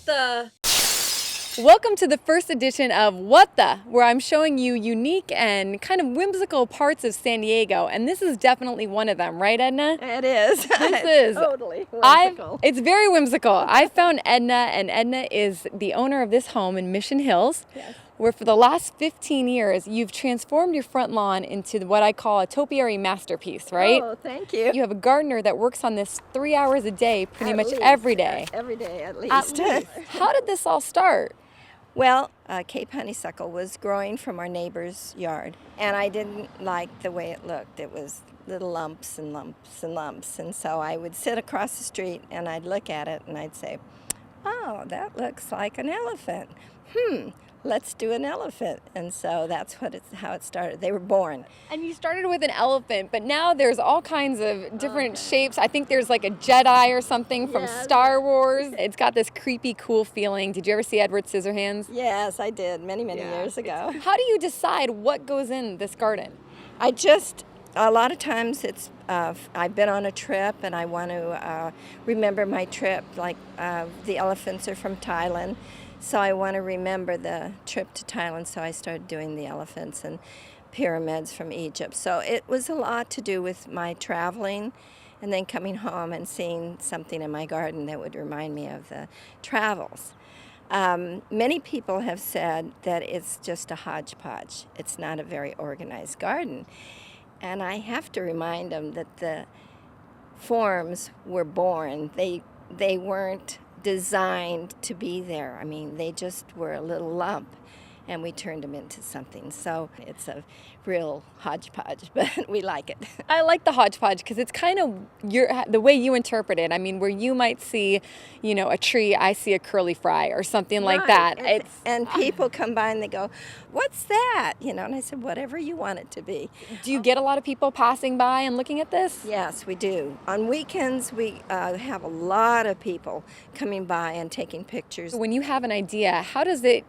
the? Welcome to the first edition of What the, where I'm showing you unique and kind of whimsical parts of San Diego, and this is definitely one of them, right, Edna? It is. This is totally whimsical. It's very whimsical. I found Edna, and Edna is the owner of this home in Mission Hills, Yes. where for the last 15 years you've transformed your front lawn into what I call a topiary masterpiece, right? Oh, thank you. You have a gardener that works on this 3 hours a day, pretty At much least, every day. Every day, at least. At least. How did this all start? Well, Cape honeysuckle was growing from our neighbor's yard, and I didn't like the way it looked. It was little lumps and lumps and lumps, and so I would sit across the street and I'd look at it and I'd say, oh, that looks like an elephant. Let's do an elephant. And so that's how it started. They were born. And you started with an elephant, but now there's all kinds of different shapes. I think there's like a Jedi or something from Yes. Star Wars. It's got this creepy, cool feeling. Did you ever see Edward Scissorhands? Yes, I did many years ago. How do you decide what goes in this garden? A lot of times I've been on a trip and I want to remember my trip, like the elephants are from Thailand. So I want to remember the trip to Thailand, so I started doing the elephants and pyramids from Egypt. So it was a lot to do with my traveling and then coming home and seeing something in my garden that would remind me of the travels. Many people have said that it's just a hodgepodge. It's not a very organized garden. And I have to remind them that the forms were born. They weren't designed to be there. I mean, they just were a little lump, and we turned them into something. So it's a real hodgepodge, but we like it. I like the hodgepodge because it's kind of the way you interpret it. I mean, where you might see, a tree, I see a curly fry or something like that. And people come by and they go, what's that? And I said, whatever you want it to be. Do you get a lot of people passing by and looking at this? Yes, we do. On weekends, we have a lot of people coming by and taking pictures. When you have an idea, how does it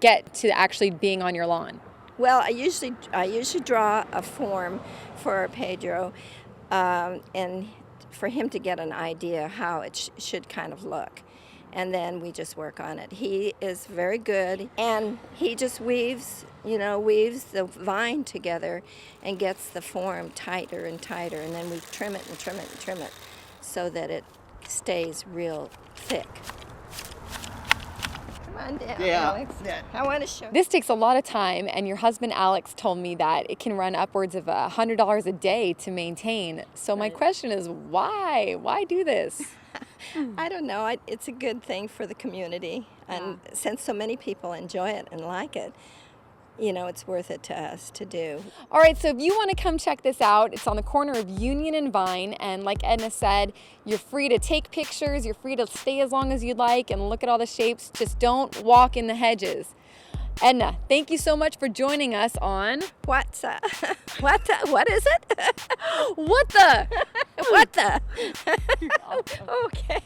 get to actually being on your lawn? Well, I usually draw a form for Pedro, and for him to get an idea how it should kind of look, and then we just work on it. He is very good, and he just weaves the vine together and gets the form tighter and tighter, and then we trim it and trim it and trim it so that it stays real thick. Come on down, Alex. Yeah. I want to show you. This takes a lot of time, and your husband Alex told me that it can run upwards of $100 a day to maintain. So my question is, why? Why do this? I don't know. It's a good thing for the community, and since so many people enjoy it and like it, it's worth it to us to do. All right, so if you want to come check this out, it's on the corner of Union and Vine, and like Edna said, you're free to take pictures, you're free to stay as long as you'd like and look at all the shapes, just don't walk in the hedges. Edna, thank you so much for joining us on What is it? What the? What the? Okay.